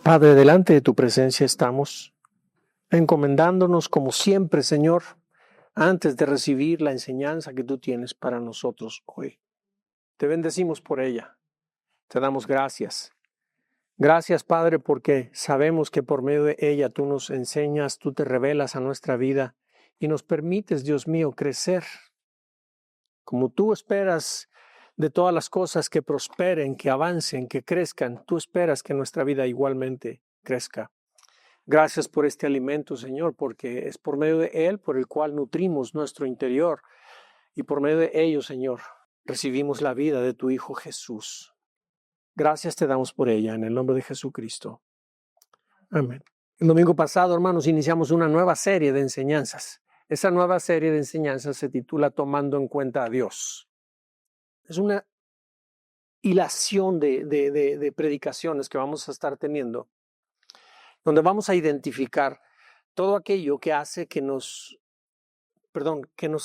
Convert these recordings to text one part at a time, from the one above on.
Padre, delante de tu presencia estamos, encomendándonos como siempre, Señor, antes de recibir la enseñanza que tú tienes para nosotros hoy. Te bendecimos por ella, te damos gracias. Gracias, Padre, porque sabemos que por medio de ella tú nos enseñas, tú te revelas a nuestra vida y nos permites, Dios mío, crecer. Como tú esperas de todas las cosas que prosperen, que avancen, que crezcan, tú esperas que nuestra vida igualmente crezca. Gracias por este alimento, Señor, porque es por medio de él por el cual nutrimos nuestro interior y por medio de ello, Señor, recibimos la vida de tu Hijo Jesús. Gracias te damos por ella en el nombre de Jesucristo. Amén. El domingo pasado, hermanos, iniciamos una nueva serie de enseñanzas. Esa nueva serie de enseñanzas se titula Tomando en cuenta a Dios. Es una hilación de predicaciones que vamos a estar teniendo, donde vamos a identificar todo aquello que hace que nos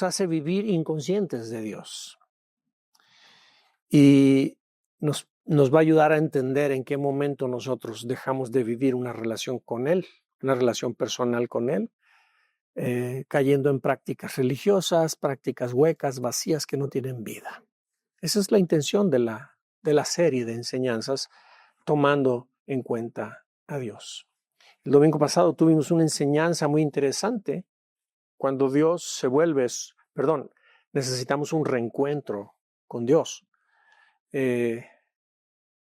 hace vivir inconscientes de Dios. Y nos va a ayudar a entender en qué momento nosotros dejamos de vivir una relación con Él, una relación personal con Él, cayendo en prácticas religiosas, prácticas huecas, vacías que no tienen vida. Esa es la intención de la serie de enseñanzas, tomando en cuenta a Dios. El domingo pasado tuvimos una enseñanza muy interesante. Cuando Dios se vuelve, necesitamos un reencuentro con Dios.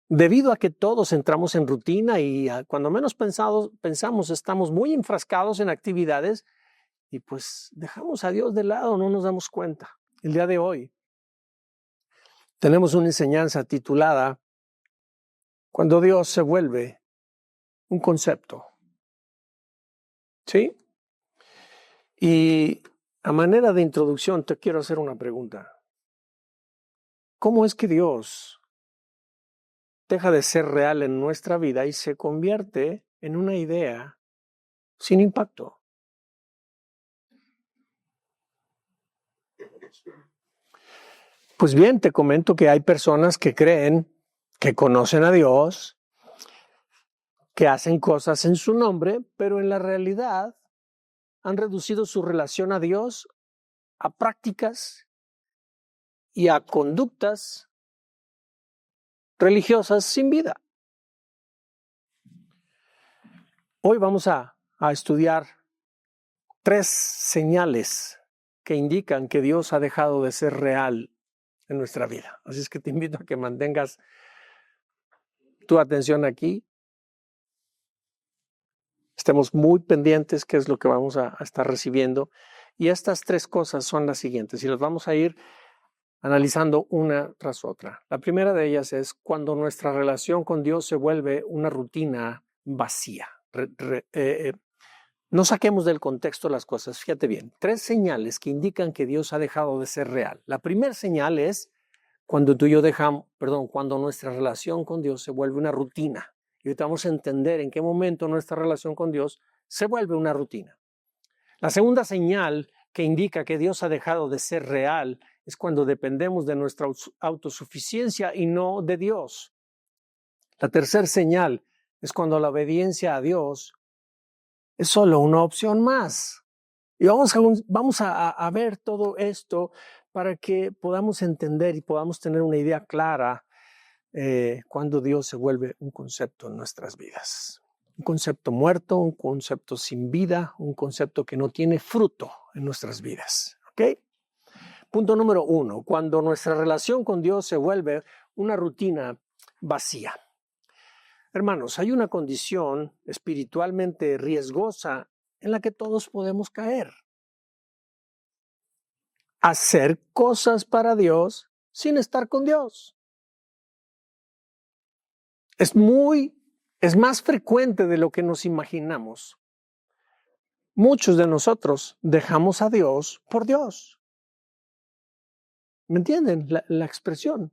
Debido a que todos entramos en rutina y cuando menos pensamos estamos muy enfrascados en actividades y pues dejamos a Dios de lado, no nos damos cuenta. El día de hoy tenemos una enseñanza titulada Cuando Dios se vuelve un concepto. ¿Sí? Y a manera de introducción te quiero hacer una pregunta. ¿Cómo es que Dios deja de ser real en nuestra vida y se convierte en una idea sin impacto? Pues bien, te comento que hay personas que creen que conocen a Dios, que hacen cosas en su nombre, pero en la realidad han reducido su relación a Dios a prácticas y a conductas religiosas sin vida. Hoy vamos a estudiar 3 señales que indican que Dios ha dejado de ser real en nuestra vida. Así es que te invito a que mantengas tu atención aquí. Estemos muy pendientes qué es lo que vamos a estar recibiendo. Y estas 3 cosas son las siguientes y las vamos a ir analizando una tras otra. La primera de ellas es cuando nuestra relación con Dios se vuelve una rutina vacía. No saquemos del contexto las cosas. Fíjate bien, 3 señales que indican que Dios ha dejado de ser real. La primera señal es cuando cuando nuestra relación con Dios se vuelve una rutina. Y ahorita vamos a entender en qué momento nuestra relación con Dios se vuelve una rutina. La segunda señal que indica que Dios ha dejado de ser real es cuando dependemos de nuestra autosuficiencia y no de Dios. La tercera señal es cuando la obediencia a Dios es solo una opción más. Y vamos a ver todo esto para que podamos entender y podamos tener una idea clara cuando Dios se vuelve un concepto en nuestras vidas. Un concepto muerto, un concepto sin vida, un concepto que no tiene fruto en nuestras vidas. ¿Ok? Punto número 1, cuando nuestra relación con Dios se vuelve una rutina vacía. Hermanos, hay una condición espiritualmente riesgosa en la que todos podemos caer. Hacer cosas para Dios sin estar con Dios. Es más frecuente de lo que nos imaginamos. Muchos de nosotros dejamos a Dios por Dios. ¿Me entienden la expresión?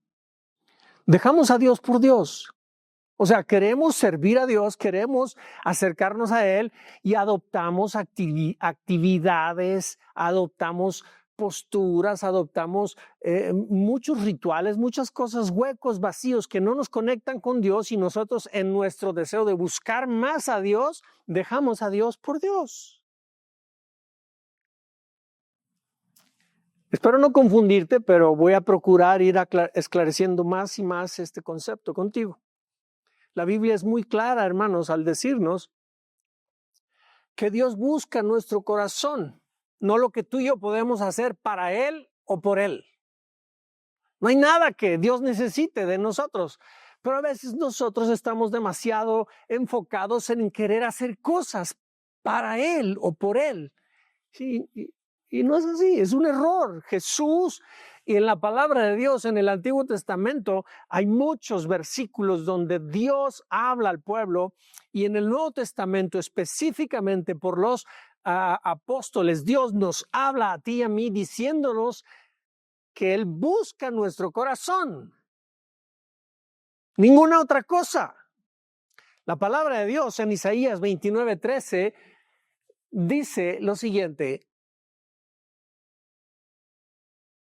Dejamos a Dios por Dios. O sea, queremos servir a Dios, queremos acercarnos a Él y adoptamos actividades, adoptamos posturas, adoptamos muchos rituales, muchas cosas, huecos, vacíos que no nos conectan con Dios, y nosotros en nuestro deseo de buscar más a Dios, dejamos a Dios por Dios. Espero no confundirte, pero voy a procurar ir esclareciendo más y más este concepto contigo. La Biblia es muy clara, hermanos, al decirnos que Dios busca nuestro corazón, no lo que tú y yo podemos hacer para Él o por Él. No hay nada que Dios necesite de nosotros, pero a veces nosotros estamos demasiado enfocados en querer hacer cosas para Él o por Él. Sí, y no es así, es un error. Jesús, y en la palabra de Dios en el Antiguo Testamento hay muchos versículos donde Dios habla al pueblo, y en el Nuevo Testamento específicamente por los apóstoles, Dios nos habla a ti y a mí diciéndonos que Él busca nuestro corazón. Ninguna otra cosa. La palabra de Dios en Isaías 29:13 dice lo siguiente: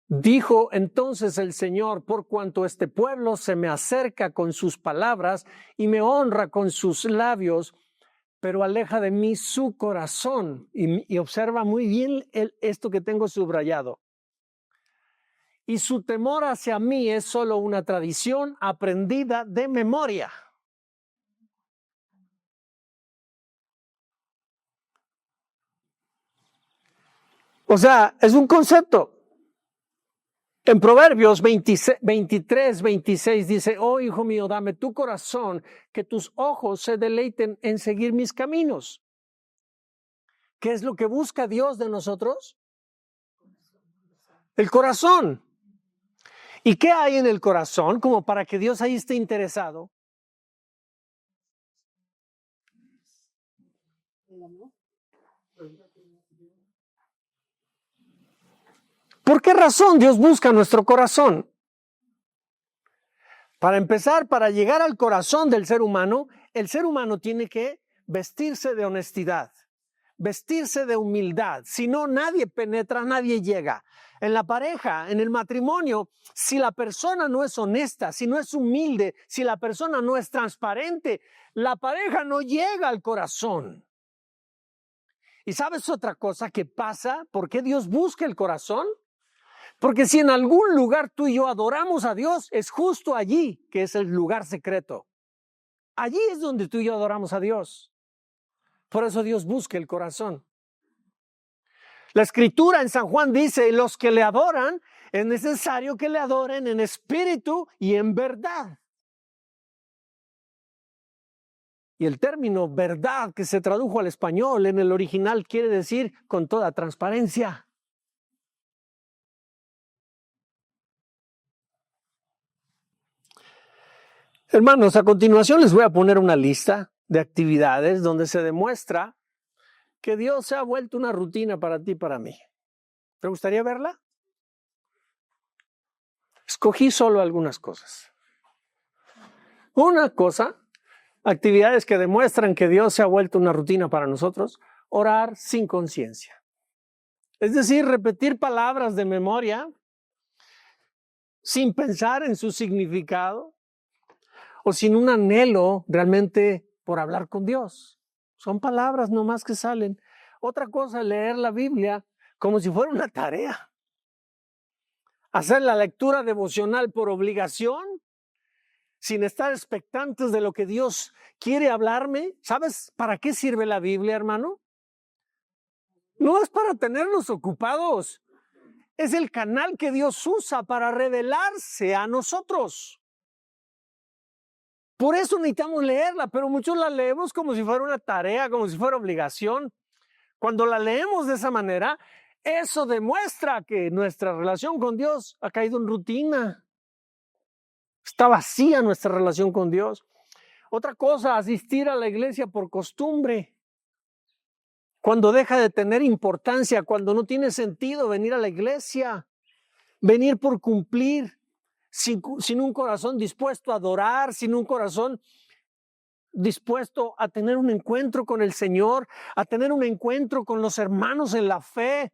dijo entonces el Señor, por cuanto este pueblo se me acerca con sus palabras y me honra con sus labios, pero aleja de mí su corazón. Y observa muy bien esto que tengo subrayado. Y su temor hacia mí es solo una tradición aprendida de memoria. O sea, es un concepto. En Proverbios 23:26 dice: oh, hijo mío, dame tu corazón, que tus ojos se deleiten en seguir mis caminos. ¿Qué es lo que busca Dios de nosotros? El corazón. ¿Y qué hay en el corazón como para que Dios ahí esté interesado? ¿Por qué razón Dios busca nuestro corazón? Para empezar, para llegar al corazón del ser humano, el ser humano tiene que vestirse de honestidad, vestirse de humildad. Si no, nadie penetra, nadie llega. En la pareja, en el matrimonio, si la persona no es honesta, si no es humilde, si la persona no es transparente, la pareja no llega al corazón. ¿Y sabes otra cosa que pasa? ¿Por qué Dios busca el corazón? Porque si en algún lugar tú y yo adoramos a Dios, es justo allí que es el lugar secreto. Allí es donde tú y yo adoramos a Dios. Por eso Dios busca el corazón. La Escritura en San Juan dice: los que le adoran, es necesario que le adoren en espíritu y en verdad. Y el término verdad, que se tradujo al español en el original, quiere decir con toda transparencia. Hermanos, a continuación les voy a poner una lista de actividades donde se demuestra que Dios se ha vuelto una rutina para ti y para mí. ¿Te gustaría verla? Escogí solo algunas cosas. Una cosa, actividades que demuestran que Dios se ha vuelto una rutina para nosotros: orar sin conciencia. Es decir, repetir palabras de memoria sin pensar en su significado o sin un anhelo realmente por hablar con Dios. Son palabras nomás que salen. Otra cosa, leer la Biblia como si fuera una tarea. Hacer la lectura devocional por obligación, sin estar expectantes de lo que Dios quiere hablarme. ¿Sabes para qué sirve la Biblia, hermano? No es para tenernos ocupados. Es el canal que Dios usa para revelarse a nosotros. Por eso necesitamos leerla, pero muchos la leemos como si fuera una tarea, como si fuera obligación. Cuando la leemos de esa manera, eso demuestra que nuestra relación con Dios ha caído en rutina. Está vacía nuestra relación con Dios. Otra cosa, asistir a la iglesia por costumbre. Cuando deja de tener importancia, cuando no tiene sentido venir a la iglesia, venir por cumplir, sin un corazón dispuesto a adorar, sin un corazón dispuesto a tener un encuentro con el Señor, a tener un encuentro con los hermanos en la fe.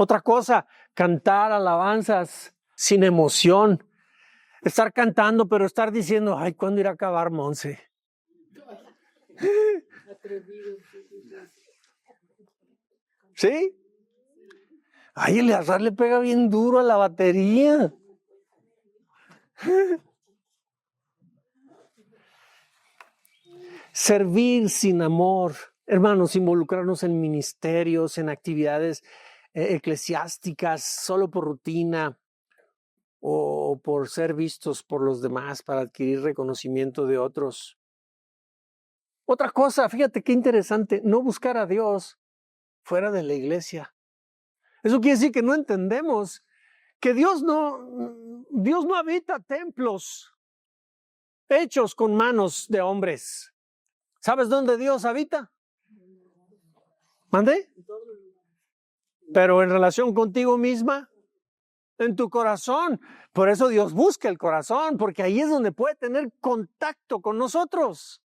Otra cosa, cantar alabanzas sin emoción. Estar cantando, pero estar diciendo, ay, ¿cuándo irá a acabar, Monse? ¿Sí? Ay, Eleazar le pega bien duro a la batería. Servir sin amor. Hermanos, involucrarnos en ministerios, en actividades eclesiásticas, solo por rutina o por ser vistos por los demás para adquirir reconocimiento de otros. Otra cosa, fíjate qué interesante, no buscar a Dios fuera de la iglesia. Eso quiere decir que no entendemos que Dios no habita templos hechos con manos de hombres. ¿Sabes dónde Dios habita? ¿Mande? Pero en relación contigo misma, en tu corazón. Por eso Dios busca el corazón, porque ahí es donde puede tener contacto con nosotros.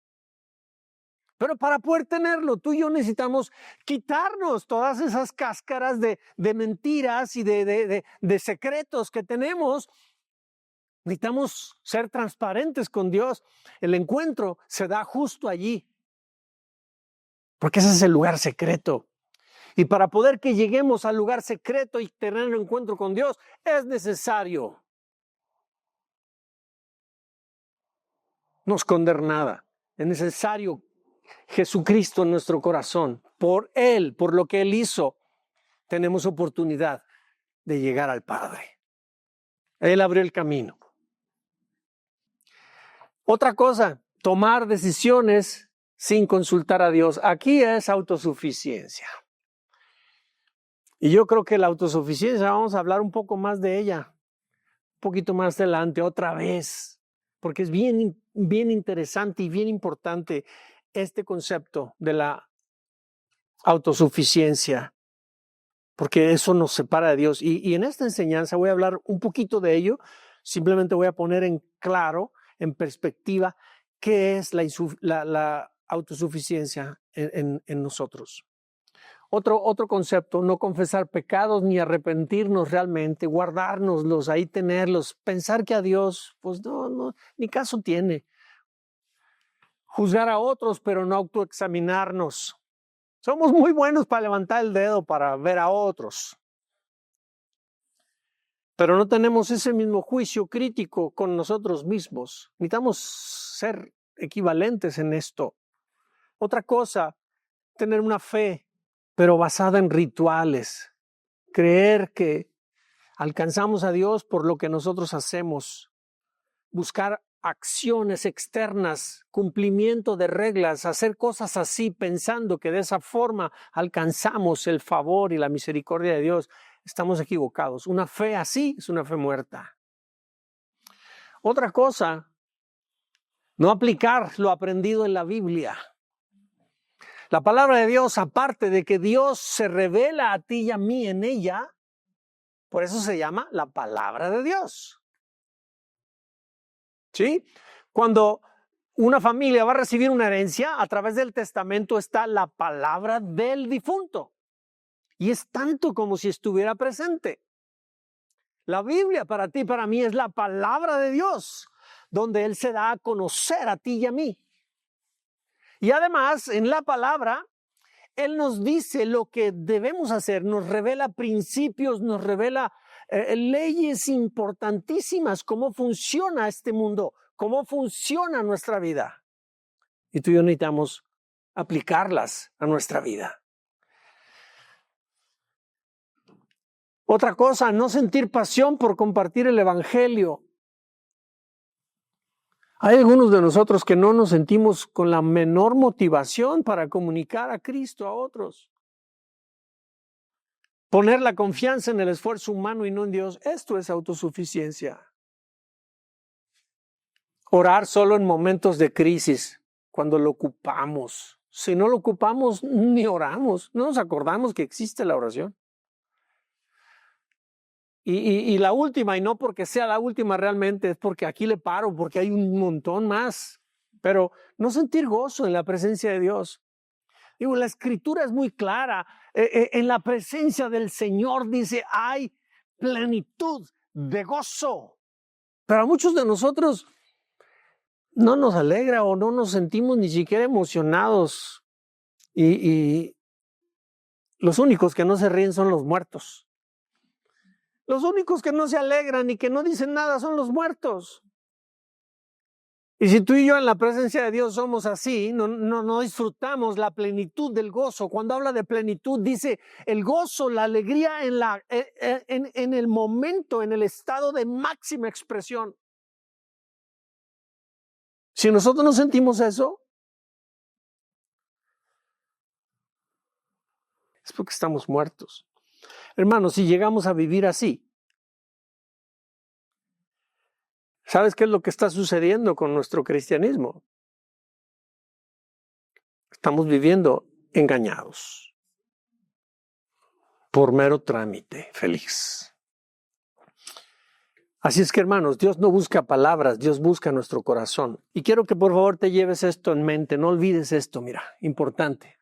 Pero para poder tenerlo, tú y yo necesitamos quitarnos todas esas cáscaras de mentiras y de secretos que tenemos. Necesitamos ser transparentes con Dios. El encuentro se da justo allí, porque ese es el lugar secreto. Y para poder que lleguemos al lugar secreto y tener un encuentro con Dios, es necesario no esconder nada. Es necesario Jesucristo en nuestro corazón. Por Él, por lo que Él hizo, tenemos oportunidad de llegar al Padre. Él abrió el camino. Otra cosa, tomar decisiones sin consultar a Dios. Aquí es autosuficiencia. Y yo creo que la autosuficiencia, vamos a hablar un poco más de ella, un poquito más adelante, otra vez, porque es bien interesante y bien importante este concepto de la autosuficiencia, porque eso nos separa de Dios. Y en esta enseñanza voy a hablar un poquito de ello, simplemente voy a poner en claro, en perspectiva, qué es la autosuficiencia en nosotros. Otro concepto, no confesar pecados ni arrepentirnos realmente, guardárnoslos, ahí tenerlos, pensar que a Dios, pues no, ni caso tiene. Juzgar a otros, pero no autoexaminarnos. Somos muy buenos para levantar el dedo para ver a otros, pero no tenemos ese mismo juicio crítico con nosotros mismos. Necesitamos ser equivalentes en esto. Otra cosa, tener una fe, pero basada en rituales. Creer que alcanzamos a Dios por lo que nosotros hacemos. Buscar acciones externas, cumplimiento de reglas, hacer cosas así pensando que de esa forma alcanzamos el favor y la misericordia de Dios. Estamos equivocados. Una fe así es una fe muerta. Otra cosa, no aplicar lo aprendido en la Biblia. La palabra de Dios, aparte de que Dios se revela a ti y a mí en ella, por eso se llama la palabra de Dios. ¿Sí? Cuando una familia va a recibir una herencia, a través del testamento está la palabra del difunto. Y es tanto como si estuviera presente. La Biblia para ti y para mí es la palabra de Dios, donde Él se da a conocer a ti y a mí. Y además, en la palabra, Él nos dice lo que debemos hacer, nos revela principios, nos revela leyes importantísimas, cómo funciona este mundo, cómo funciona nuestra vida. Y tú y yo necesitamos aplicarlas a nuestra vida. Otra cosa, no sentir pasión por compartir el evangelio. Hay algunos de nosotros que no nos sentimos con la menor motivación para comunicar a Cristo a otros. Poner la confianza en el esfuerzo humano y no en Dios, esto es autosuficiencia. Orar solo en momentos de crisis, cuando lo ocupamos. Si no lo ocupamos, ni oramos, no nos acordamos que existe la oración. Y la última, y no porque sea la última realmente, es porque aquí le paro, porque hay un montón más. Pero no sentir gozo en la presencia de Dios. Digo, la escritura es muy clara. En la presencia del Señor, dice, hay plenitud de gozo. Pero a muchos de nosotros no nos alegra o no nos sentimos ni siquiera emocionados. Y los únicos que no se ríen son los muertos. Los únicos que no se alegran y que no dicen nada son los muertos. Y si tú y yo en la presencia de Dios somos así, no disfrutamos la plenitud del gozo. Cuando habla de plenitud, dice el gozo, la alegría en el momento, en el estado de máxima expresión. Si nosotros no sentimos eso, es porque estamos muertos. Hermanos, si llegamos a vivir así, ¿sabes qué es lo que está sucediendo con nuestro cristianismo? Estamos viviendo engañados por mero trámite feliz. Así es que, hermanos, Dios no busca palabras, Dios busca nuestro corazón. Y quiero que por favor te lleves esto en mente, no olvides esto, mira, importante.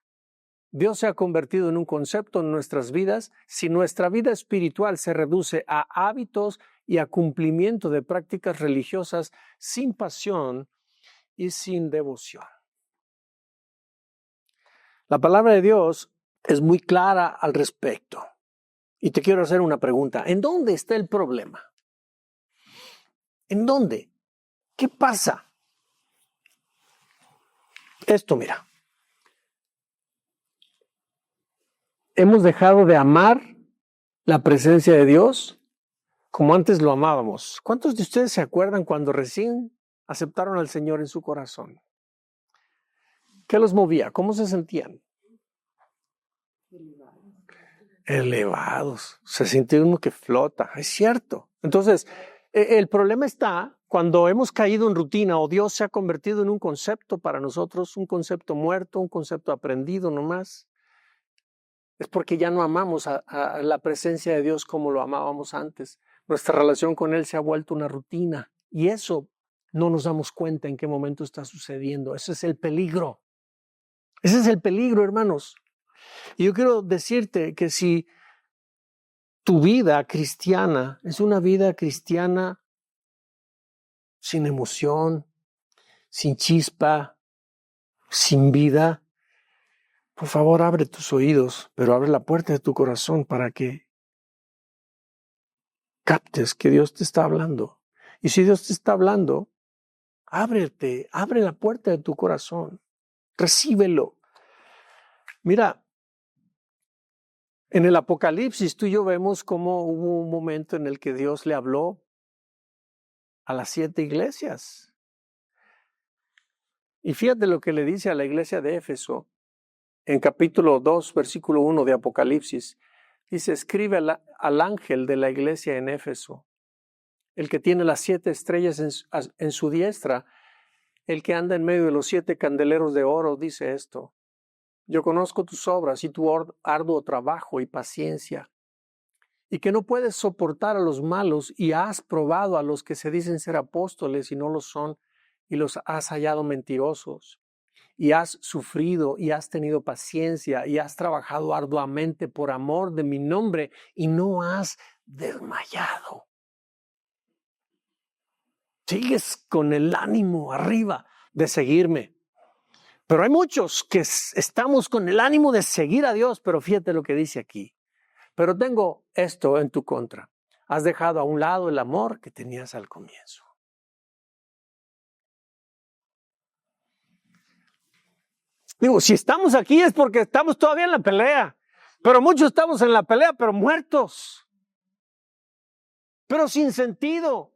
Dios se ha convertido en un concepto en nuestras vidas si nuestra vida espiritual se reduce a hábitos y a cumplimiento de prácticas religiosas sin pasión y sin devoción. La palabra de Dios es muy clara al respecto. Y te quiero hacer una pregunta. ¿En dónde está el problema? ¿En dónde? ¿Qué pasa? Esto, mira. Hemos dejado de amar la presencia de Dios como antes lo amábamos. ¿Cuántos de ustedes se acuerdan cuando recién aceptaron al Señor en su corazón? ¿Qué los movía? ¿Cómo se sentían? Elevados. Se siente uno que flota. Es cierto. Entonces, el problema está cuando hemos caído en rutina o Dios se ha convertido en un concepto para nosotros, un concepto muerto, un concepto aprendido nomás. Es porque ya no amamos a la presencia de Dios como lo amábamos antes. Nuestra relación con Él se ha vuelto una rutina y eso no nos damos cuenta en qué momento está sucediendo. Ese es el peligro. Ese es el peligro, hermanos. Y yo quiero decirte que si tu vida cristiana es una vida cristiana sin emoción, sin chispa, sin vida, por favor abre tus oídos, pero abre la puerta de tu corazón para que captes que Dios te está hablando. Y si Dios te está hablando, abre la puerta de tu corazón, recíbelo. Mira, en el Apocalipsis tú y yo vemos cómo hubo un momento en el que Dios le habló a las 7 iglesias. Y fíjate lo que le dice a la iglesia de Éfeso en capítulo 2, versículo 1 de Apocalipsis. Dice, escribe al ángel de la iglesia en Éfeso, el que tiene las 7 estrellas en su diestra, el que anda en medio de los 7 candeleros de oro, dice esto. Yo conozco tus obras y tu arduo trabajo y paciencia, y que no puedes soportar a los malos y has probado a los que se dicen ser apóstoles y no lo son, y los has hallado mentirosos. Y has sufrido y has tenido paciencia y has trabajado arduamente por amor de mi nombre y no has desmayado. Sigues con el ánimo arriba de seguirme. Pero hay muchos que estamos con el ánimo de seguir a Dios, pero fíjate lo que dice aquí. Pero tengo esto en tu contra. Has dejado a un lado el amor que tenías al comienzo. Digo, si estamos aquí es porque estamos todavía en la pelea. Pero muchos estamos en la pelea, pero muertos. Pero sin sentido.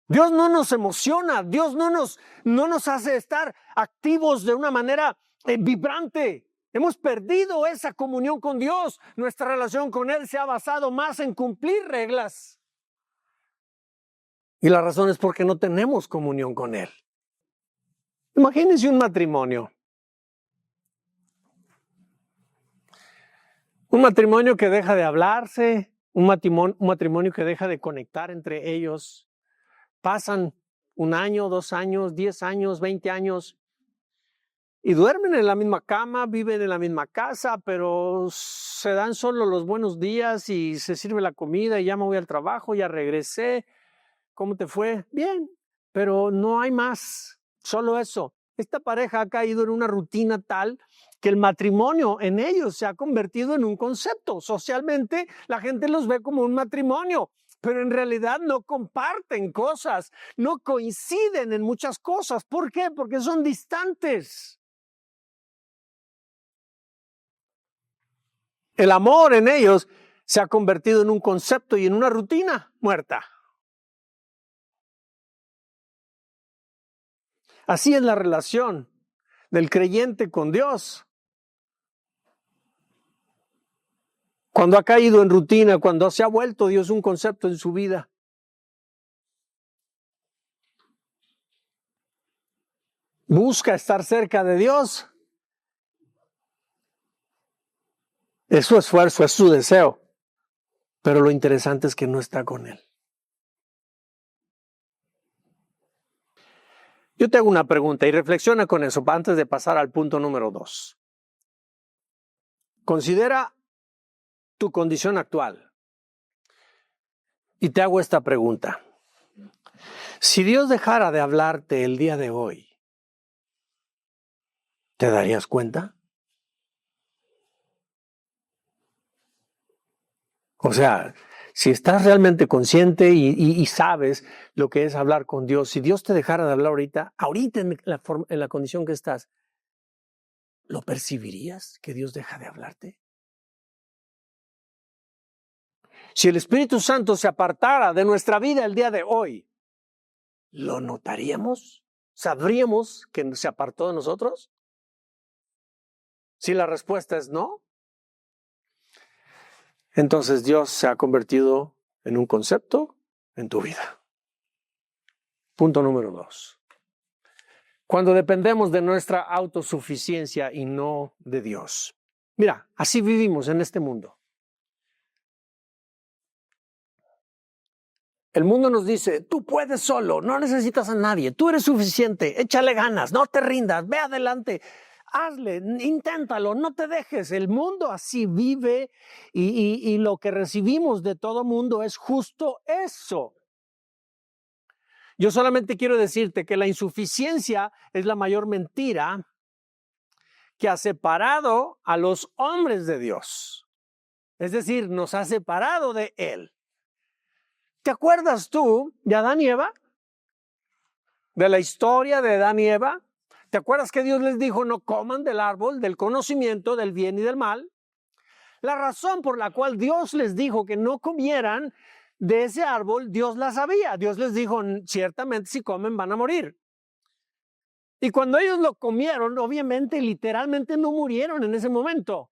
Dios no nos emociona. Dios no nos hace estar activos de una manera vibrante. Hemos perdido esa comunión con Dios. Nuestra relación con Él se ha basado más en cumplir reglas. Y la razón es porque no tenemos comunión con Él. Imagínense un matrimonio. Un matrimonio que deja de hablarse, un matrimonio que deja de conectar entre ellos. Pasan 1 año, 2 años, 10 años, 20 años y duermen en la misma cama, viven en la misma casa, pero se dan solo los buenos días y se sirve la comida y ya me voy al trabajo, ya regresé. ¿Cómo te fue? Bien, pero no hay más, solo eso. Esta pareja ha caído en una rutina tal que el matrimonio en ellos se ha convertido en un concepto. Socialmente la gente los ve como un matrimonio, pero en realidad no comparten cosas, no coinciden en muchas cosas. ¿Por qué? Porque son distantes. El amor en ellos se ha convertido en un concepto y en una rutina muerta. Así es la relación del creyente con Dios. Cuando ha caído en rutina, cuando se ha vuelto Dios un concepto en su vida. Busca estar cerca de Dios. Es su esfuerzo, es su deseo. Pero lo interesante es que no está con Él. Yo te hago una pregunta y reflexiona con eso antes de pasar al punto número 2. Considera tu condición actual. Y te hago esta pregunta. Si Dios dejara de hablarte el día de hoy, ¿te darías cuenta? O sea, si estás realmente consciente y sabes lo que es hablar con Dios, si Dios te dejara de hablar ahorita en la condición que estás, ¿lo percibirías que Dios deja de hablarte? Si el Espíritu Santo se apartara de nuestra vida el día de hoy, ¿lo notaríamos? ¿Sabríamos que se apartó de nosotros? Si la respuesta es no, entonces Dios se ha convertido en un concepto en tu vida. Punto número 2. Cuando dependemos de nuestra autosuficiencia y no de Dios. Mira, así vivimos en este mundo. El mundo nos dice, tú puedes solo, no necesitas a nadie, tú eres suficiente, échale ganas, no te rindas, ve adelante, hazle, inténtalo, no te dejes. El mundo así vive y lo que recibimos de todo mundo es justo eso. Yo solamente quiero decirte que la insuficiencia es la mayor mentira que ha separado a los hombres de Dios. Es decir, nos ha separado de Él. ¿Te acuerdas tú de Adán y Eva? De la historia de Adán y Eva. ¿Te acuerdas que Dios les dijo no coman del árbol del conocimiento del bien y del mal? La razón por la cual Dios les dijo que no comieran de ese árbol, Dios la sabía. Dios les dijo, ciertamente si comen van a morir. Y cuando ellos lo comieron, obviamente, literalmente no murieron en ese momento.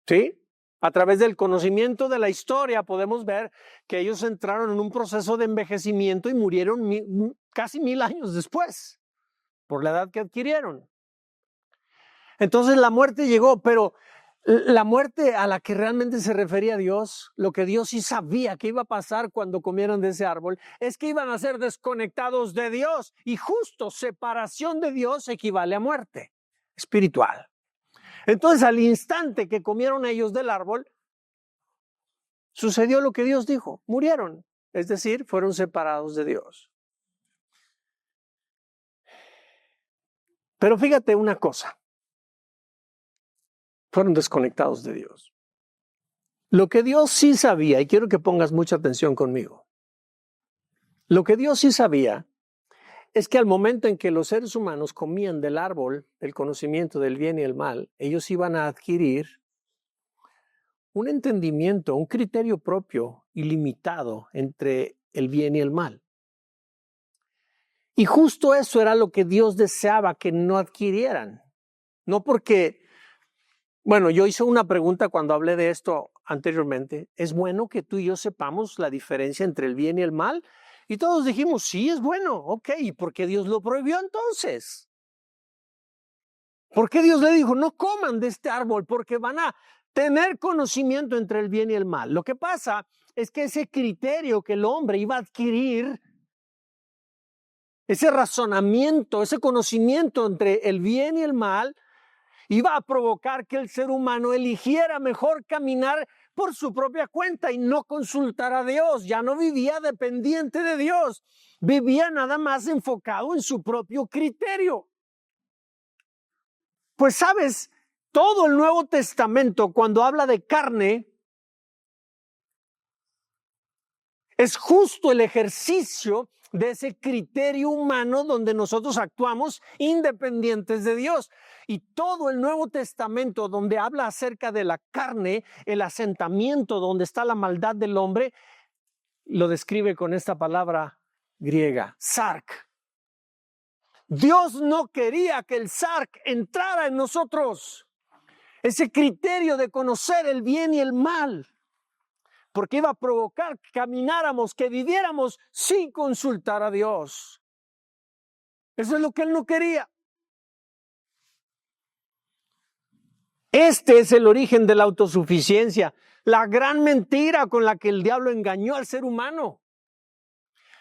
¿Sí? A través del conocimiento de la historia podemos ver que ellos entraron en un proceso de envejecimiento y murieron casi 1000 años después, por la edad que adquirieron. Entonces la muerte llegó, pero la muerte a la que realmente se refería Dios, lo que Dios sí sabía que iba a pasar cuando comieran de ese árbol, es que iban a ser desconectados de Dios, y justo separación de Dios equivale a muerte espiritual. Entonces, al instante que comieron ellos del árbol, sucedió lo que Dios dijo, murieron, es decir, fueron separados de Dios. Pero fíjate una cosa, fueron desconectados de Dios. Lo que Dios sí sabía, y quiero que pongas mucha atención conmigo, lo que Dios sí sabía es que al momento en que los seres humanos comían del árbol del conocimiento del bien y el mal, ellos iban a adquirir un entendimiento, un criterio propio ilimitado entre el bien y el mal. Y justo eso era lo que Dios deseaba que no adquirieran. No porque, bueno, yo hice una pregunta cuando hablé de esto anteriormente. ¿Es bueno que tú y yo sepamos la diferencia entre el bien y el mal? Y todos dijimos, sí, es bueno. Ok, ¿y por qué Dios lo prohibió entonces? ¿Por qué Dios le dijo, no coman de este árbol? Porque van a tener conocimiento entre el bien y el mal. Lo que pasa es que ese criterio que el hombre iba a adquirir ese razonamiento, ese conocimiento entre el bien y el mal, iba a provocar que el ser humano eligiera mejor caminar por su propia cuenta y no consultar a Dios. Ya no vivía dependiente de Dios, vivía nada más enfocado en su propio criterio. Pues sabes, todo el Nuevo Testamento, cuando habla de carne, es justo el ejercicio de ese criterio humano donde nosotros actuamos independientes de Dios. Y todo el Nuevo Testamento donde habla acerca de la carne, el asentamiento donde está la maldad del hombre, lo describe con esta palabra griega, sark. Dios no quería que el sark entrara en nosotros. Ese criterio de conocer el bien y el mal, porque iba a provocar que camináramos, que viviéramos sin consultar a Dios. Eso es lo que Él no quería. Este es el origen de la autosuficiencia, la gran mentira con la que el diablo engañó al ser humano.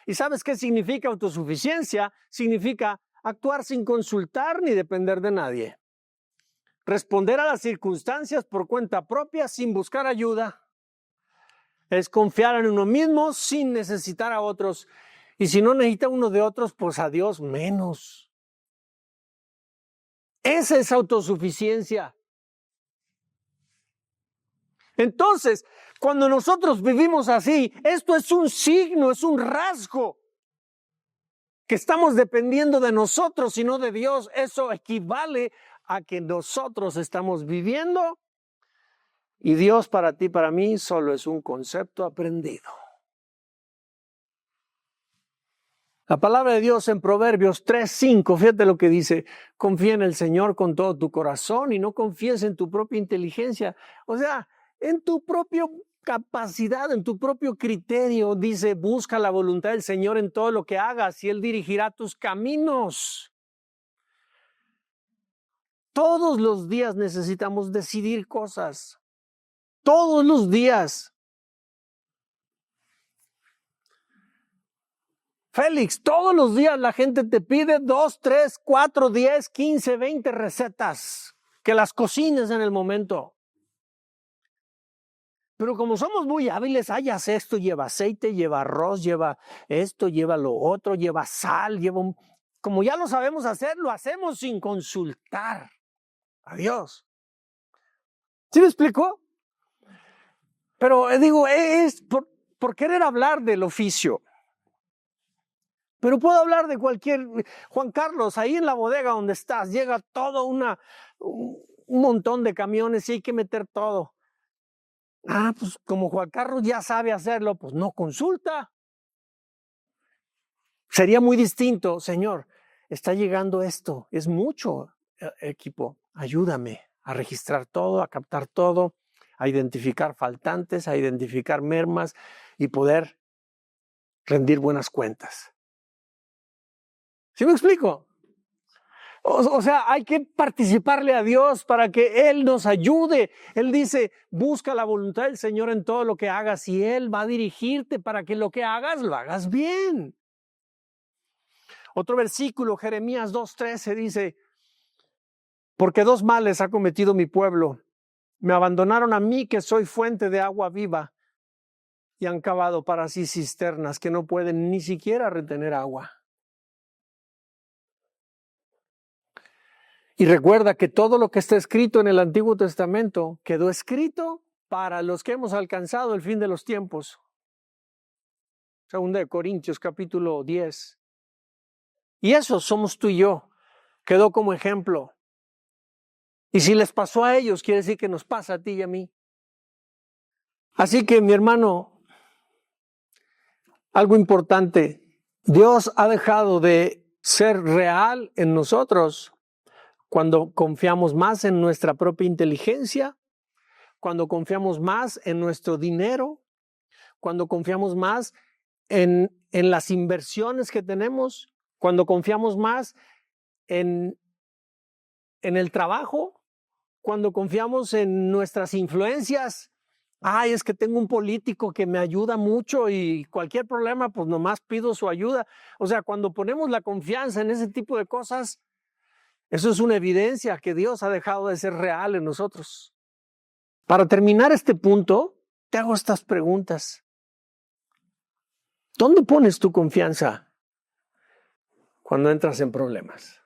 ¿Y sabes qué significa autosuficiencia? Significa actuar sin consultar ni depender de nadie. Responder a las circunstancias por cuenta propia sin buscar ayuda. Es confiar en uno mismo sin necesitar a otros. Y si no necesita uno de otros, pues a Dios menos. Esa es autosuficiencia. Entonces, cuando nosotros vivimos así, esto es un signo, es un rasgo que estamos dependiendo de nosotros y no de Dios. Eso equivale a que nosotros estamos viviendo y Dios para ti, para mí, solo es un concepto aprendido. La palabra de Dios en Proverbios 3:5, fíjate lo que dice: confía en el Señor con todo tu corazón y no confíes en tu propia inteligencia. O sea, en tu propia capacidad, en tu propio criterio. Dice, busca la voluntad del Señor en todo lo que hagas y Él dirigirá tus caminos. Todos los días necesitamos decidir cosas. Todos los días. Félix, todos los días la gente te pide 2, 3, 4, 10, 15, 20 recetas. Que las cocines en el momento. Pero como somos muy hábiles, haz esto, lleva aceite, lleva arroz, lleva esto, lleva lo otro, lleva sal, como ya lo sabemos hacer, lo hacemos sin consultar a Dios. ¿Sí me explico? Pero digo, es por querer hablar del oficio. Pero puedo hablar de cualquier... Juan Carlos, ahí en la bodega donde estás, llega todo un montón de camiones y hay que meter todo. Ah, pues como Juan Carlos ya sabe hacerlo, pues no consulta. Sería muy distinto, Señor, está llegando esto, es mucho equipo, ayúdame a registrar todo, a captar todo, a identificar faltantes, a identificar mermas y poder rendir buenas cuentas. ¿Sí me explico? O sea, hay que participarle a Dios para que Él nos ayude. Él dice, busca la voluntad del Señor en todo lo que hagas y Él va a dirigirte para que lo que hagas, lo hagas bien. Otro versículo, Jeremías 2:13 dice, porque 2 males ha cometido mi pueblo. Me abandonaron a mí, que soy fuente de agua viva, y han cavado para sí cisternas que no pueden ni siquiera retener agua. Y recuerda que todo lo que está escrito en el Antiguo Testamento quedó escrito para los que hemos alcanzado el fin de los tiempos. 2 Corintios capítulo 10. Y eso somos tú y yo. Quedó como ejemplo. Y si les pasó a ellos, quiere decir que nos pasa a ti y a mí. Así que, mi hermano, algo importante. Dios ha dejado de ser real en nosotros cuando confiamos más en nuestra propia inteligencia, cuando confiamos más en nuestro dinero, cuando confiamos más en las inversiones que tenemos, cuando confiamos más en el trabajo, cuando confiamos en nuestras influencias Ay, es que tengo un político que me ayuda mucho y cualquier problema, pues nomás pido su ayuda. O sea, cuando ponemos la confianza en ese tipo de cosas, eso es una evidencia que Dios ha dejado de ser real en nosotros. Para terminar este punto, te hago estas preguntas. ¿Dónde pones tu confianza cuando entras en problemas?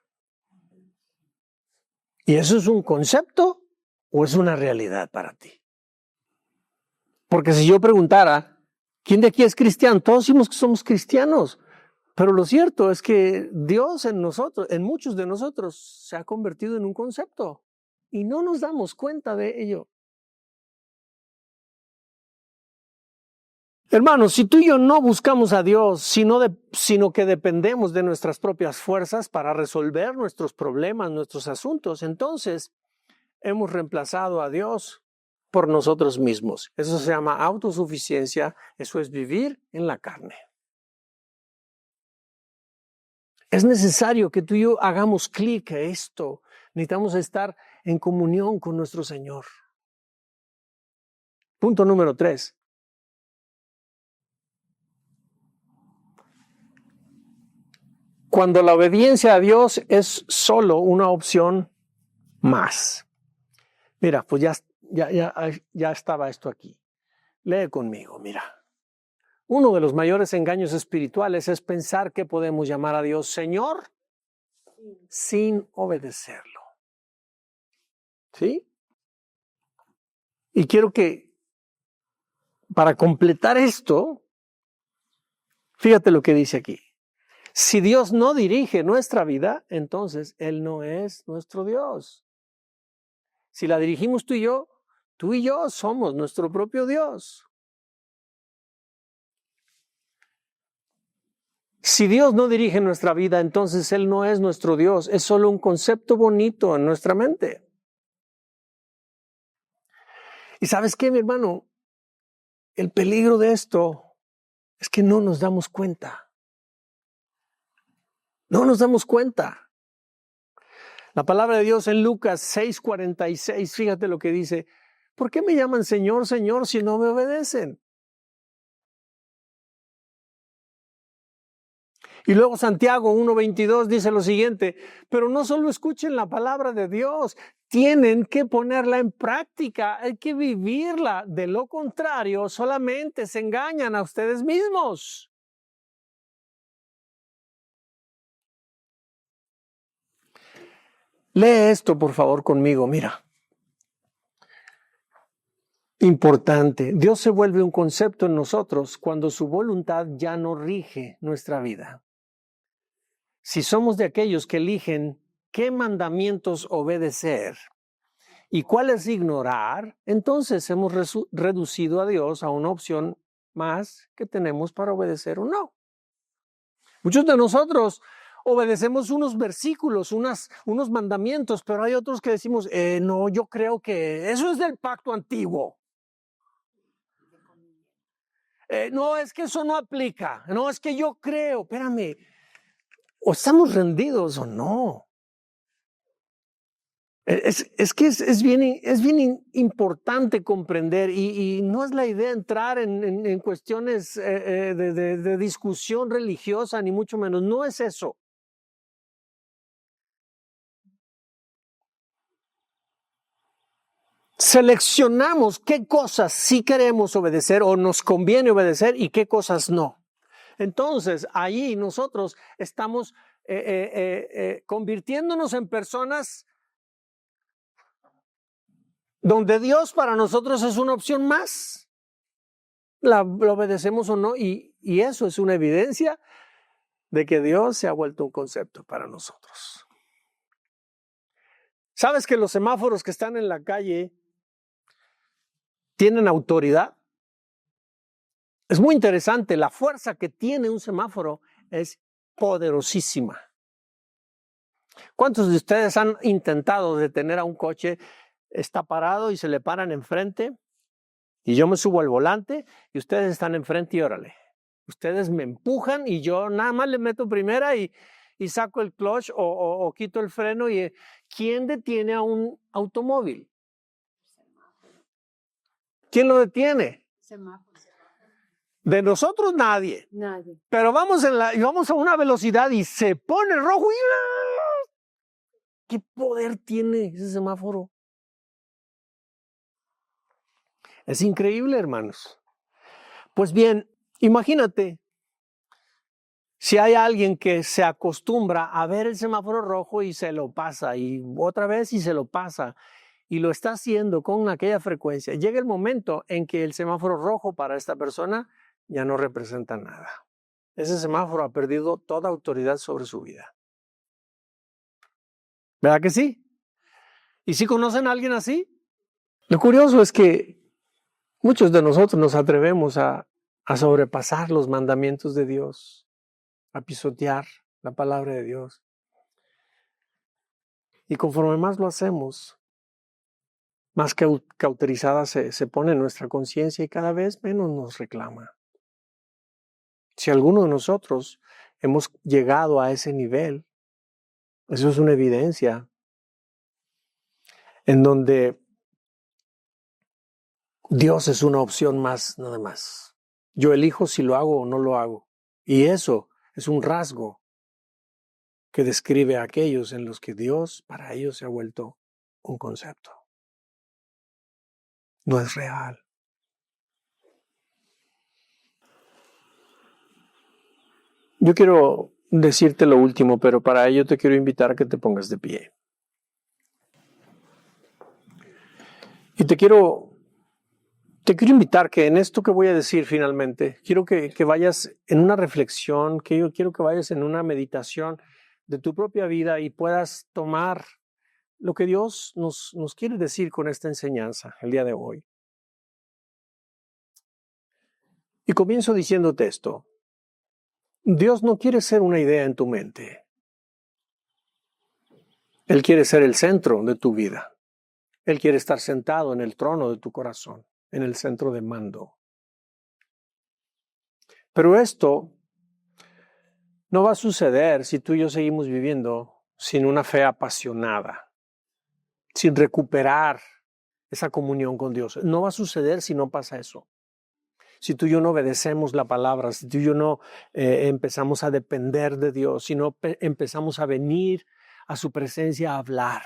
¿Y eso es un concepto o es una realidad para ti? Porque si yo preguntara, ¿quién de aquí es cristiano? Todos decimos que somos cristianos, pero lo cierto es que Dios en nosotros, en muchos de nosotros, se ha convertido en un concepto y no nos damos cuenta de ello. Hermanos, si tú y yo no buscamos a Dios, sino que dependemos de nuestras propias fuerzas para resolver nuestros problemas, nuestros asuntos, entonces hemos reemplazado a Dios por nosotros mismos. Eso se llama autosuficiencia, eso es vivir en la carne. Es necesario que tú y yo hagamos clic a esto. Necesitamos estar en comunión con nuestro Señor. Punto número 3. Cuando la obediencia a Dios es solo una opción más. Mira, pues ya estaba esto aquí. Lee conmigo, mira. Uno de los mayores engaños espirituales es pensar que podemos llamar a Dios Señor sin obedecerlo. ¿Sí? Y quiero que, para completar esto, fíjate lo que dice aquí. Si Dios no dirige nuestra vida, entonces Él no es nuestro Dios. Si la dirigimos tú y yo somos nuestro propio Dios. Si Dios no dirige nuestra vida, entonces Él no es nuestro Dios. Es solo un concepto bonito en nuestra mente. ¿Y sabes qué, mi hermano? El peligro de esto es que no nos damos cuenta. No nos damos cuenta. La palabra de Dios en Lucas 6:46, fíjate lo que dice. ¿Por qué me llaman Señor, Señor si no me obedecen? Y luego Santiago 1:22 dice lo siguiente, pero no solo escuchen la palabra de Dios, tienen que ponerla en práctica, hay que vivirla, de lo contrario solamente se engañan a ustedes mismos. Lee esto por favor conmigo, mira. Importante, Dios se vuelve un concepto en nosotros cuando su voluntad ya no rige nuestra vida. Si somos de aquellos que eligen qué mandamientos obedecer y cuáles ignorar, entonces hemos reducido a Dios a una opción más que tenemos para obedecer o no. Muchos de nosotros obedecemos unos versículos, unos mandamientos, pero hay otros que decimos, no, yo creo que eso es del pacto antiguo. No, es que eso no aplica. No, es que yo creo, espérame, o estamos rendidos o no. Es que es bien importante comprender y no es la idea entrar en cuestiones de discusión religiosa, ni mucho menos, no es eso. Seleccionamos qué cosas sí queremos obedecer o nos conviene obedecer y qué cosas no. Entonces, ahí nosotros estamos convirtiéndonos en personas donde Dios para nosotros es una opción más. Lo obedecemos o no, y eso es una evidencia de que Dios se ha vuelto un concepto para nosotros. ¿Sabes que los semáforos que están en la calle tienen autoridad? Es muy interesante, la fuerza que tiene un semáforo es poderosísima. ¿Cuántos de ustedes han intentado detener a un coche? Está parado y se le paran enfrente y yo me subo al volante y ustedes están enfrente y órale. Ustedes me empujan y yo nada más le meto primera y saco el clutch o quito el freno. Y ¿quién detiene a un automóvil? ¿Quién lo detiene? Semáforo. De nosotros nadie. Nadie. Pero vamos a una velocidad y se pone rojo y ¿qué poder tiene ese semáforo? Es increíble, hermanos. Pues bien, imagínate si hay alguien que se acostumbra a ver el semáforo rojo y se lo pasa y otra vez y se lo pasa y lo está haciendo con aquella frecuencia. Llega el momento en que el semáforo rojo para esta persona ya no representa nada. Ese semáforo ha perdido toda autoridad sobre su vida. ¿Verdad que sí? ¿Y si conocen a alguien así? Lo curioso es que muchos de nosotros nos atrevemos a sobrepasar los mandamientos de Dios, a pisotear la palabra de Dios. Y conforme más lo hacemos, más cauterizada se pone nuestra conciencia y cada vez menos nos reclama. Si alguno de nosotros hemos llegado a ese nivel, eso es una evidencia en donde Dios es una opción más, nada más. Yo elijo si lo hago o no lo hago. Y eso es un rasgo que describe a aquellos en los que Dios para ellos se ha vuelto un concepto. No es real. Yo quiero decirte lo último, pero para ello te quiero invitar a que te pongas de pie. Y te quiero invitar que en esto que voy a decir finalmente, quiero que vayas en una reflexión, que yo quiero que vayas en una meditación de tu propia vida y puedas tomar lo que Dios nos quiere decir con esta enseñanza el día de hoy. Y comienzo diciéndote esto. Dios no quiere ser una idea en tu mente. Él quiere ser el centro de tu vida. Él quiere estar sentado en el trono de tu corazón, en el centro de mando. Pero esto no va a suceder si tú y yo seguimos viviendo sin una fe apasionada, sin recuperar esa comunión con Dios. No va a suceder si no pasa eso. Si tú y yo no obedecemos la palabra, si tú y yo no empezamos a depender de Dios, si no empezamos a venir a su presencia a hablar.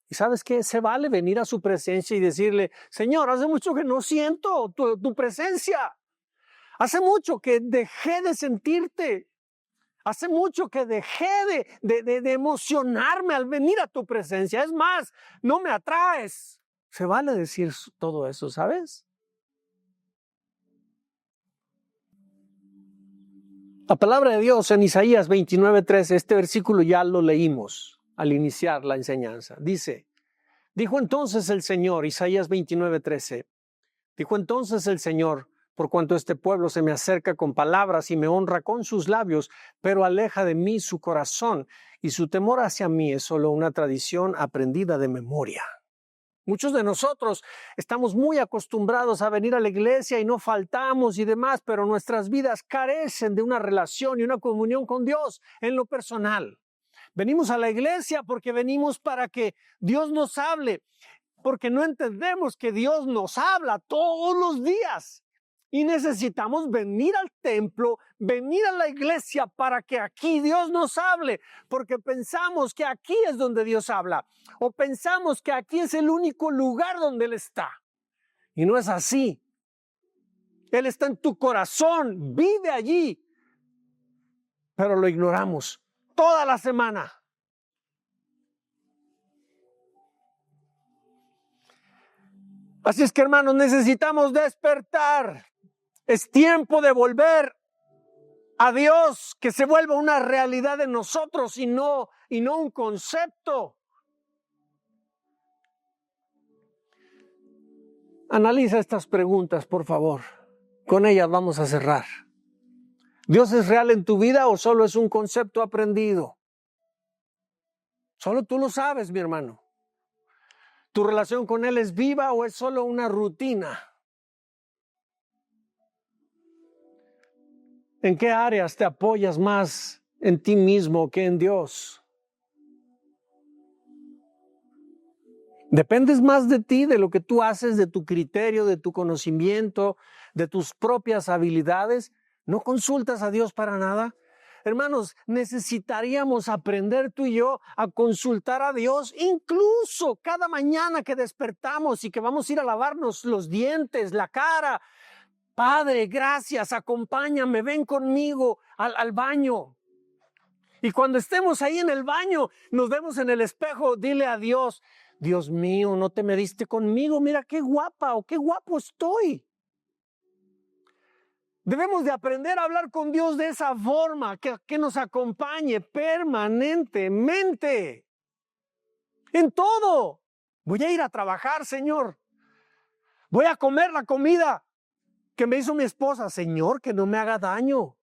¿Y sabes qué? Se vale venir a su presencia y decirle, Señor, hace mucho que no siento tu presencia. Hace mucho que dejé de sentirte. Hace mucho que dejé de emocionarme al venir a tu presencia. Es más, no me atraes. Se vale decir todo eso, ¿sabes? La palabra de Dios en Isaías 29:13, este versículo ya lo leímos al iniciar la enseñanza. Dijo entonces el Señor, Isaías 29:13, dijo entonces el Señor, por cuanto este pueblo se me acerca con palabras y me honra con sus labios, pero aleja de mí su corazón, y su temor hacia mí es solo una tradición aprendida de memoria. Muchos de nosotros estamos muy acostumbrados a venir a la iglesia y no faltamos y demás, pero nuestras vidas carecen de una relación y una comunión con Dios en lo personal. Venimos a la iglesia porque venimos para que Dios nos hable, porque no entendemos que Dios nos habla todos los días. Y necesitamos venir al templo, venir a la iglesia para que aquí Dios nos hable, porque pensamos que aquí es donde Dios habla, o pensamos que aquí es el único lugar donde Él está. Y no es así. Él está en tu corazón, vive allí, pero lo ignoramos toda la semana. Así es que, hermanos, necesitamos despertar. Es tiempo de volver a Dios, que se vuelva una realidad en nosotros y no un concepto. Analiza estas preguntas, por favor. Con ellas vamos a cerrar. ¿Dios es real en tu vida o solo es un concepto aprendido? Solo tú lo sabes, mi hermano. ¿Tu relación con Él es viva o es solo una rutina? ¿En qué áreas te apoyas más en ti mismo que en Dios? Dependes más de ti, de lo que tú haces, de tu criterio, de tu conocimiento, de tus propias habilidades. ¿No consultas a Dios para nada? Hermanos, necesitaríamos aprender tú y yo a consultar a Dios, incluso cada mañana que despertamos y que vamos a ir a lavarnos los dientes, la cara. Padre, gracias, acompáñame, ven conmigo al baño. Y cuando estemos ahí en el baño, nos vemos en el espejo, dile a Dios, Dios mío, no te mediste conmigo, mira qué guapa o qué guapo estoy. Debemos de aprender a hablar con Dios de esa forma, que nos acompañe permanentemente. En todo. Voy a ir a trabajar, Señor. Voy a comer la comida que me hizo mi esposa. Señor, que no me haga daño.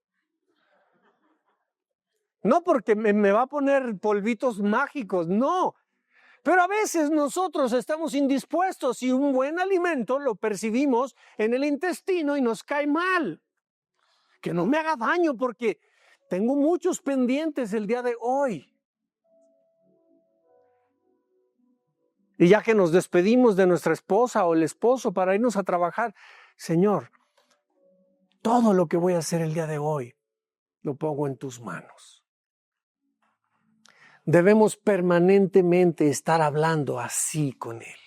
No porque me va a poner polvitos mágicos, no. Pero a veces nosotros estamos indispuestos y un buen alimento lo percibimos en el intestino y nos cae mal. Que no me haga daño porque tengo muchos pendientes el día de hoy. Y ya que nos despedimos de nuestra esposa o el esposo para irnos a trabajar, Señor, todo lo que voy a hacer el día de hoy lo pongo en tus manos. Debemos permanentemente estar hablando así con Él.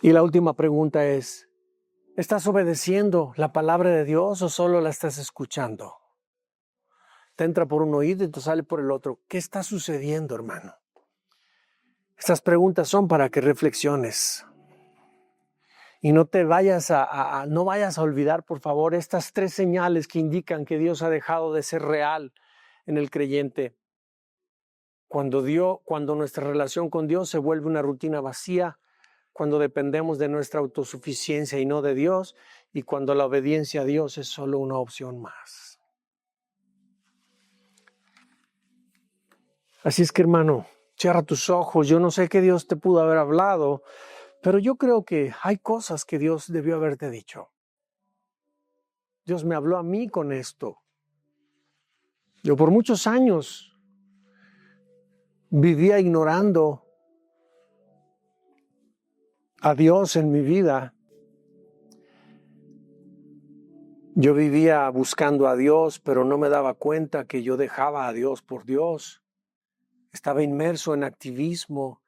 Y la última pregunta es, ¿estás obedeciendo la palabra de Dios o solo la estás escuchando? Te entra por un oído y te sale por el otro. ¿Qué está sucediendo, hermano? Estas preguntas son para que reflexiones. Y no te vayas no vayas a olvidar, por favor, estas 3 señales que indican que Dios ha dejado de ser real en el creyente. Cuando nuestra relación con Dios se vuelve una rutina vacía, cuando dependemos de nuestra autosuficiencia y no de Dios, y cuando la obediencia a Dios es solo una opción más. Así es que, hermano, cierra tus ojos. Yo no sé qué Dios te pudo haber hablado, pero yo creo que hay cosas que Dios debió haberte dicho. Dios me habló a mí con esto. Yo por muchos años vivía ignorando a Dios en mi vida. Yo vivía buscando a Dios, pero no me daba cuenta que yo dejaba a Dios por Dios. Estaba inmerso en activismo,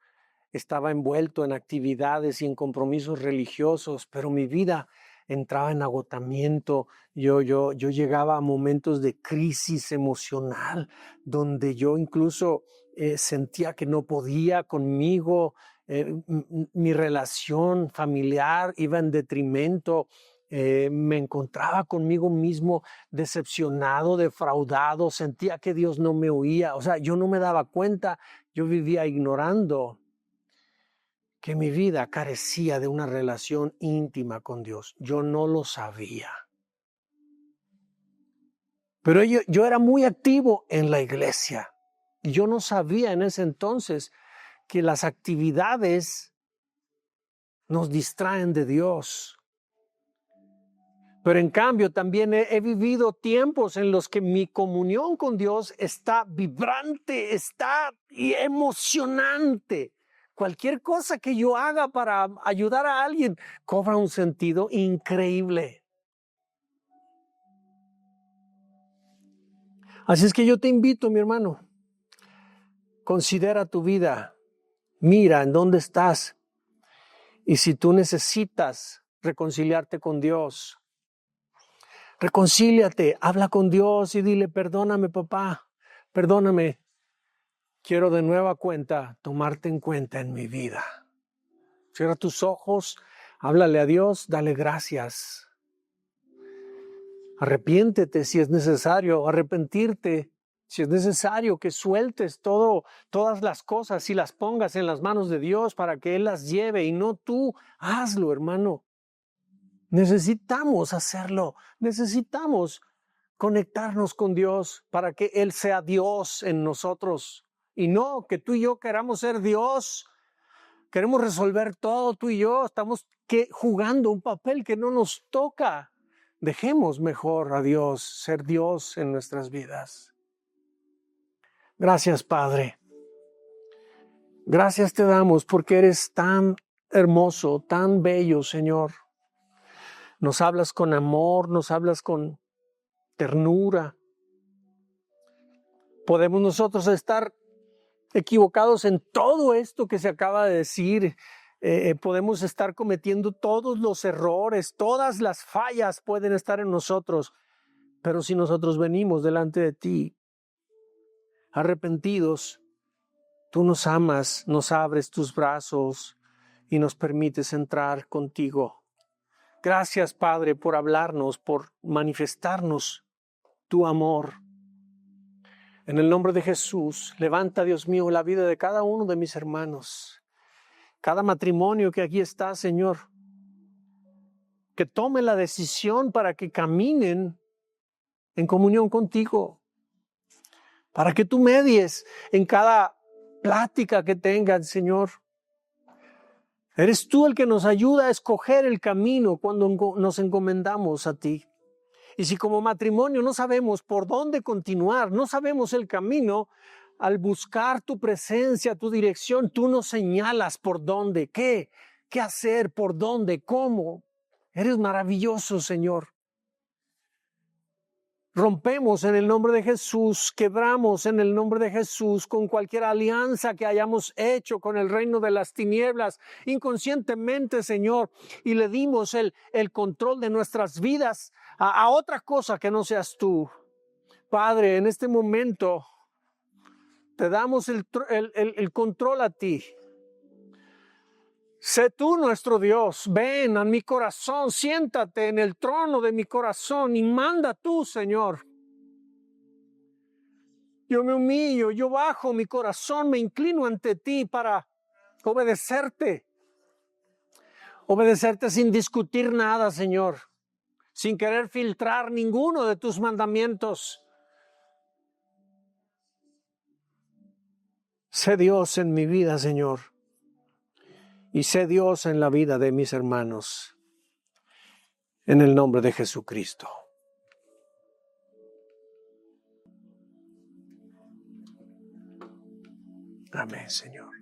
estaba envuelto en actividades y en compromisos religiosos, pero mi vida entraba en agotamiento. Yo llegaba a momentos de crisis emocional, donde yo incluso sentía que no podía conmigo, mi relación familiar iba en detrimento. Me encontraba conmigo mismo decepcionado, defraudado, sentía que Dios no me oía, o sea, yo no me daba cuenta, yo vivía ignorando que mi vida carecía de una relación íntima con Dios. Yo no lo sabía. Pero yo era muy activo en la iglesia. Y yo no sabía en ese entonces que las actividades nos distraen de Dios. Pero en cambio también he vivido tiempos en los que mi comunión con Dios está vibrante, está emocionante. Cualquier cosa que yo haga para ayudar a alguien cobra un sentido increíble. Así es que yo te invito, mi hermano, considera tu vida, mira en dónde estás y si tú necesitas reconciliarte con Dios, reconcíliate, habla con Dios y dile, perdóname papá, perdóname, quiero de nueva cuenta tomarte en cuenta en mi vida. Cierra tus ojos, háblale a Dios, dale gracias. Arrepiéntete si es necesario, arrepentirte si es necesario que sueltes todas las cosas y las pongas en las manos de Dios para que Él las lleve y no tú. Hazlo, hermano. Necesitamos hacerlo, necesitamos conectarnos con Dios para que Él sea Dios en nosotros y no que tú y yo queramos ser Dios. Queremos resolver todo, tú y yo estamos jugando un papel que no nos toca. Dejemos mejor a Dios ser Dios en nuestras vidas. Gracias, Padre. Gracias te damos porque eres tan hermoso, tan bello, Señor. Nos hablas con amor, nos hablas con ternura. Podemos nosotros estar equivocados en todo esto que se acaba de decir. Podemos estar cometiendo todos los errores, todas las fallas pueden estar en nosotros. Pero si nosotros venimos delante de ti, arrepentidos, tú nos amas, nos abres tus brazos y nos permites entrar contigo. Gracias, Padre, por hablarnos, por manifestarnos tu amor. En el nombre de Jesús, levanta, Dios mío, la vida de cada uno de mis hermanos. Cada matrimonio que aquí está, Señor, que tome la decisión para que caminen en comunión contigo, para que tú medies en cada plática que tengan, Señor. Eres tú el que nos ayuda a escoger el camino cuando nos encomendamos a ti. Y si como matrimonio no sabemos por dónde continuar, no sabemos el camino, al buscar tu presencia, tu dirección, tú nos señalas por dónde, qué hacer, por dónde, cómo. Eres maravilloso, Señor. Rompemos en el nombre de Jesús, quebramos en el nombre de Jesús con cualquier alianza que hayamos hecho con el reino de las tinieblas inconscientemente, Señor, y le dimos el control de nuestras vidas a otra cosa que no seas tú. Padre, en este momento te damos el control a ti. Sé tú nuestro Dios, ven a mi corazón, siéntate en el trono de mi corazón y manda tú, Señor. Yo me humillo, yo bajo mi corazón, me inclino ante ti para obedecerte. Obedecerte sin discutir nada, Señor, sin querer filtrar ninguno de tus mandamientos. Sé Dios en mi vida, Señor. Y sé Dios en la vida de mis hermanos. En el nombre de Jesucristo. Amén, Señor.